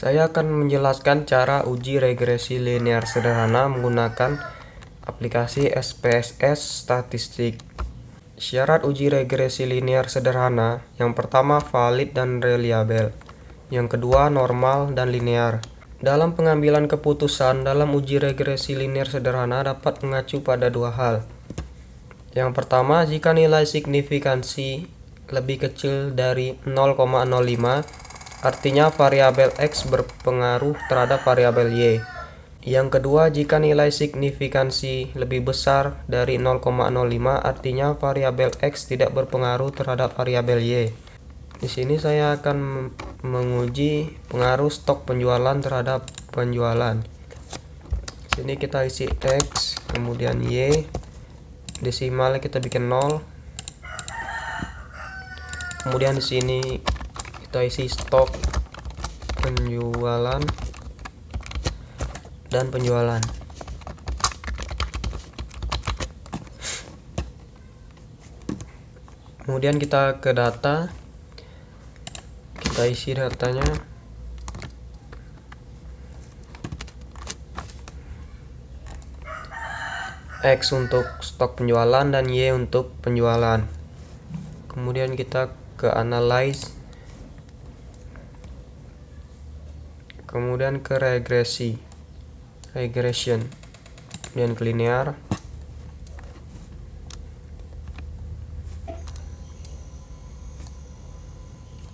Saya akan menjelaskan cara uji regresi linear sederhana menggunakan aplikasi SPSS Statistik. Syarat uji regresi linear sederhana: yang pertama valid dan reliabel, yang kedua normal dan linear. Dalam pengambilan keputusan dalam uji regresi linear sederhana dapat mengacu pada dua hal. Yang pertama, jika nilai signifikansi lebih kecil dari 0,05, artinya variabel X berpengaruh terhadap variabel Y. Yang kedua, jika nilai signifikansi lebih besar dari 0,05, artinya variabel X tidak berpengaruh terhadap variabel Y. Di sini saya akan menguji pengaruh stok penjualan terhadap penjualan. Di sini kita isi X, kemudian Y, desimalnya kita bikin 0. Kemudian di sini kita isi stok penjualan dan penjualan. Kemudian kita ke data, kita isi datanya. X untuk stok penjualan dan Y untuk penjualan. Kemudian kita ke analyze, kemudian ke regression, kemudian ke linear.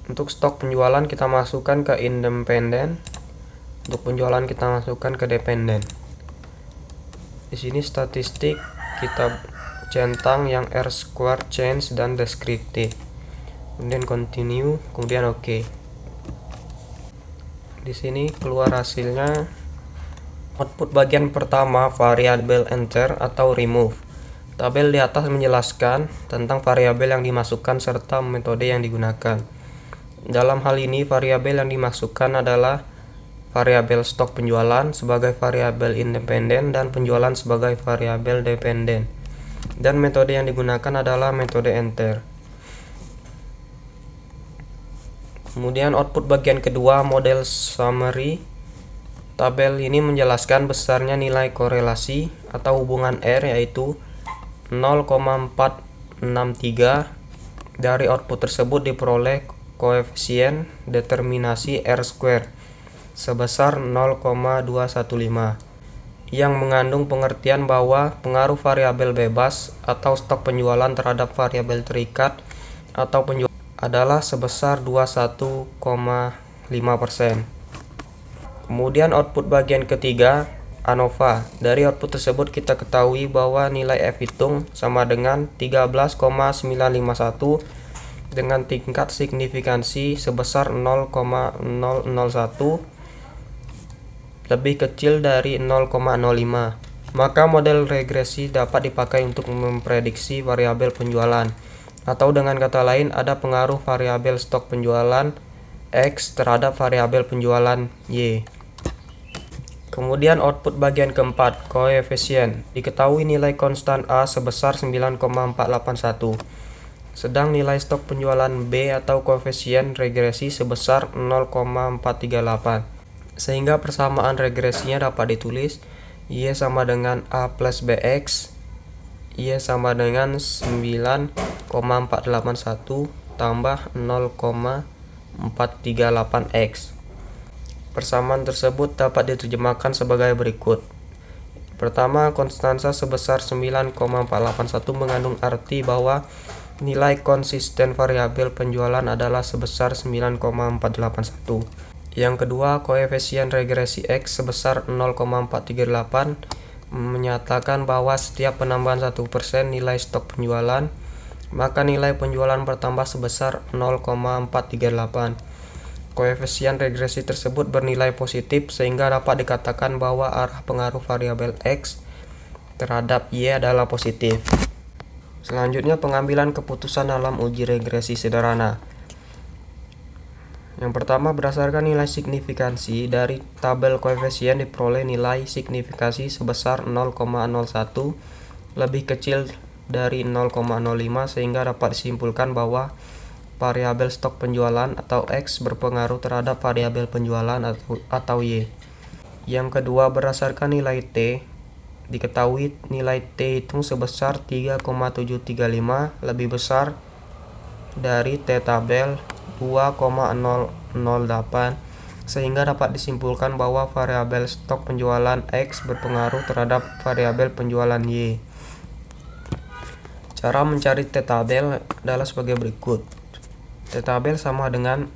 Untuk stok penjualan kita masukkan ke independen, untuk penjualan kita masukkan ke dependen. Di sini statistik kita centang yang R-square, change, dan descriptive. Kemudian continue, kemudian OK. Di sini keluar hasilnya. Output bagian pertama variabel enter atau remove. Tabel di atas menjelaskan tentang variabel yang dimasukkan serta metode yang digunakan. Dalam hal ini variabel yang dimasukkan adalah variabel stok penjualan sebagai variabel independen dan penjualan sebagai variabel dependen. Dan metode yang digunakan adalah metode enter. Kemudian output bagian kedua model summary. Tabel ini menjelaskan besarnya nilai korelasi atau hubungan R, yaitu 0,463. Dari output tersebut diperoleh koefisien determinasi R-square sebesar 0,215 yang mengandung pengertian bahwa pengaruh variabel bebas atau stok penjualan terhadap variabel terikat atau penjualan adalah sebesar 21,5%. Kemudian output bagian ketiga ANOVA. Dari output tersebut kita ketahui bahwa nilai F hitung sama dengan 13,951 dengan tingkat signifikansi sebesar 0,001 lebih kecil dari 0,05. Maka model regresi dapat dipakai untuk memprediksi variabel penjualan, atau dengan kata lain ada pengaruh variabel stok penjualan X terhadap variabel penjualan Y. Kemudian output bagian keempat, koefisien. Diketahui nilai konstan A sebesar 9,481. Sedang nilai stok penjualan B atau koefisien regresi sebesar 0,438. Sehingga persamaan regresinya dapat ditulis Y sama dengan A plus BX, Y sama dengan 9,481 tambah 0,438X. Persamaan tersebut dapat diterjemahkan sebagai berikut. Pertama, konstansa sebesar 9,481 mengandung arti bahwa nilai konsisten variabel penjualan adalah sebesar 9,481. Yang kedua, koefisien regresi X sebesar 0,438 menyatakan bahwa setiap penambahan 1% nilai stok penjualan, maka nilai penjualan bertambah sebesar 0,438. Koefisien regresi tersebut bernilai positif sehingga dapat dikatakan bahwa arah pengaruh variabel X terhadap Y adalah positif. Selanjutnya, pengambilan keputusan dalam uji regresi sederhana. Yang pertama, berdasarkan nilai signifikansi dari tabel koefisien diperoleh nilai signifikansi sebesar 0,01 lebih kecil dari 0,05 sehingga dapat disimpulkan bahwa variabel stok penjualan atau X berpengaruh terhadap variabel penjualan atau Y. Yang kedua, berdasarkan nilai T, diketahui nilai T hitung sebesar 3,735 lebih besar dari T tabel 2,008, sehingga dapat disimpulkan bahwa variabel stok penjualan X berpengaruh terhadap variabel penjualan Y. Cara mencari T tabel adalah sebagai berikut. T tabel sama dengan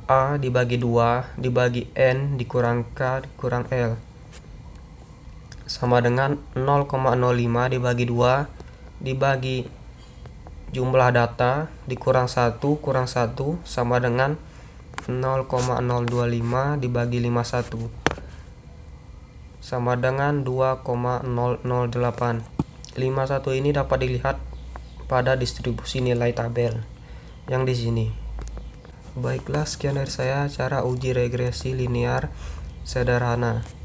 A dibagi 2 dibagi N dikurang K dikurang L, sama dengan 0,05 dibagi 2 dibagi jumlah data dikurang 1 kurang 1 sama dengan 0,025 dibagi 51 sama dengan 2,008. 51 ini dapat dilihat pada distribusi nilai tabel yang di sini. Baiklah, sekian dari saya cara uji regresi linear sederhana.